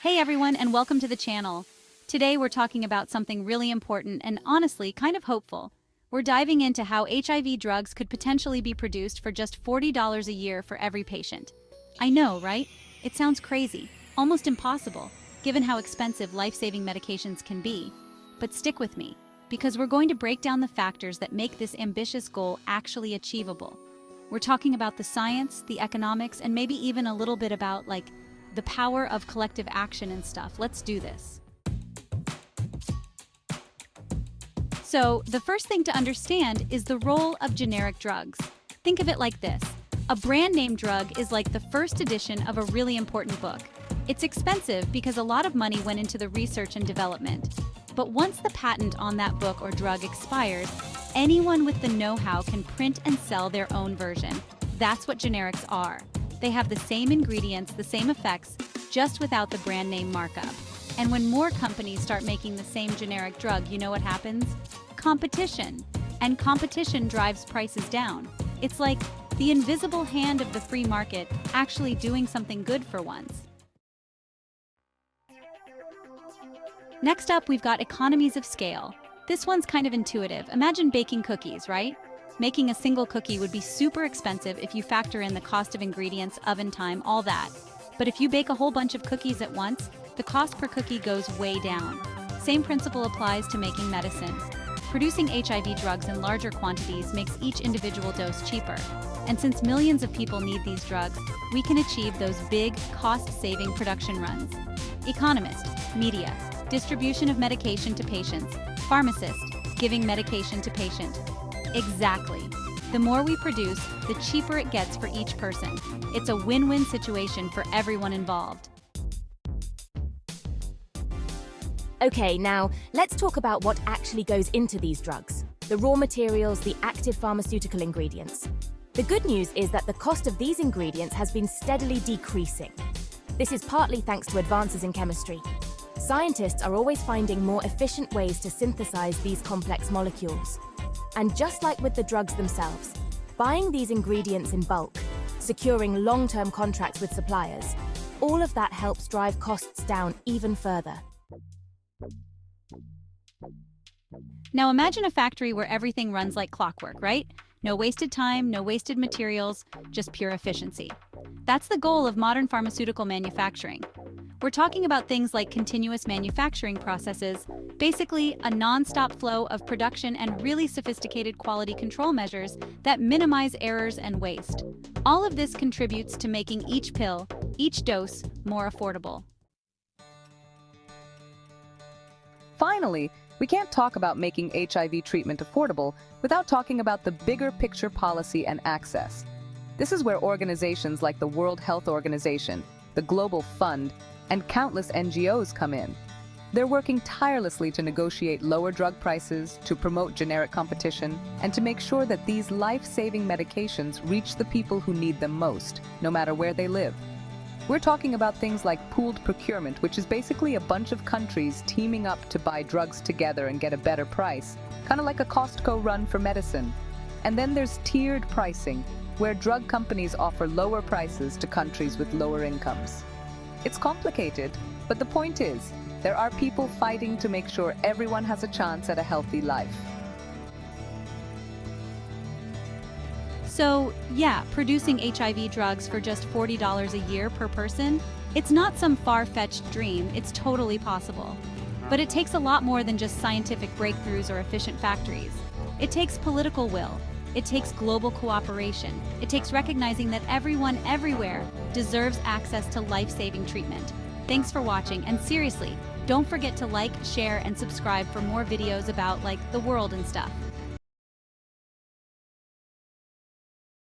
Hey everyone, and welcome to the channel. Today we're talking about something really important and honestly kind of hopeful. We're diving into how HIV drugs could potentially be produced for just $40 a year for every patient. I know, right? It sounds crazy, almost impossible, given how expensive life-saving medications can be. But stick with me, because we're going to break down the factors that make this ambitious goal actually achievable. We're talking about the science, the economics, and maybe even a little bit about, the power of collective action and stuff. Let's do this. So, the first thing to understand is the role of generic drugs. Think of it like this. A brand name drug is like the first edition of a really important book. It's expensive because a lot of money went into the research and development. But once the patent on that book or drug expires, anyone with the know-how can print and sell their own version. That's what generics are. They have the same ingredients, the same effects, just without the brand name markup. And when more companies start making the same generic drug, you know what happens? Competition. And competition drives prices down. It's like the invisible hand of the free market actually doing something good for once. Next up, we've got economies of scale. This one's kind of intuitive. Imagine baking cookies, right? Making a single cookie would be super expensive if you factor in the cost of ingredients, oven time, all that. But if you bake a whole bunch of cookies at once, the cost per cookie goes way down. Same principle applies to making medicine. Producing HIV drugs in larger quantities makes each individual dose cheaper. And since millions of people need these drugs, we can achieve those big, cost-saving production runs. Economist, media, distribution of medication to patients, pharmacist, giving medication to patient. Exactly. The more we produce, the cheaper it gets for each person. It's a win-win situation for everyone involved. Okay, now let's talk about what actually goes into these drugs. The raw materials, the active pharmaceutical ingredients. The good news is that the cost of these ingredients has been steadily decreasing. This is partly thanks to advances in chemistry. Scientists are always finding more efficient ways to synthesize these complex molecules. And just like with the drugs themselves, buying these ingredients in bulk, securing long-term contracts with suppliers, all of that helps drive costs down even further. Now imagine a factory where everything runs like clockwork, right? No wasted time, no wasted materials, just pure efficiency. That's the goal of modern pharmaceutical manufacturing. We're talking about things like continuous manufacturing processes, basically a non-stop flow of production and really sophisticated quality control measures that minimize errors and waste. All of this contributes to making each pill, each dose, more affordable. Finally, we can't talk about making HIV treatment affordable without talking about the bigger picture policy and access. This is where organizations like the World Health Organization, the Global Fund, and countless NGOs come in. They're working tirelessly to negotiate lower drug prices, to promote generic competition, and to make sure that these life-saving medications reach the people who need them most, no matter where they live. We're talking about things like pooled procurement, which is basically a bunch of countries teaming up to buy drugs together and get a better price, kind of like a Costco run for medicine. And then there's tiered pricing, where drug companies offer lower prices to countries with lower incomes. It's complicated, but the point is, there are people fighting to make sure everyone has a chance at a healthy life. So, yeah, producing HIV drugs for just $40 a year per person, it's not some far-fetched dream, it's totally possible. But it takes a lot more than just scientific breakthroughs or efficient factories. It takes political will. It takes global cooperation. It takes recognizing that everyone everywhere deserves access to life-saving treatment. Thanks for watching, and seriously, don't forget to like, share, and subscribe for more videos about, the world and stuff.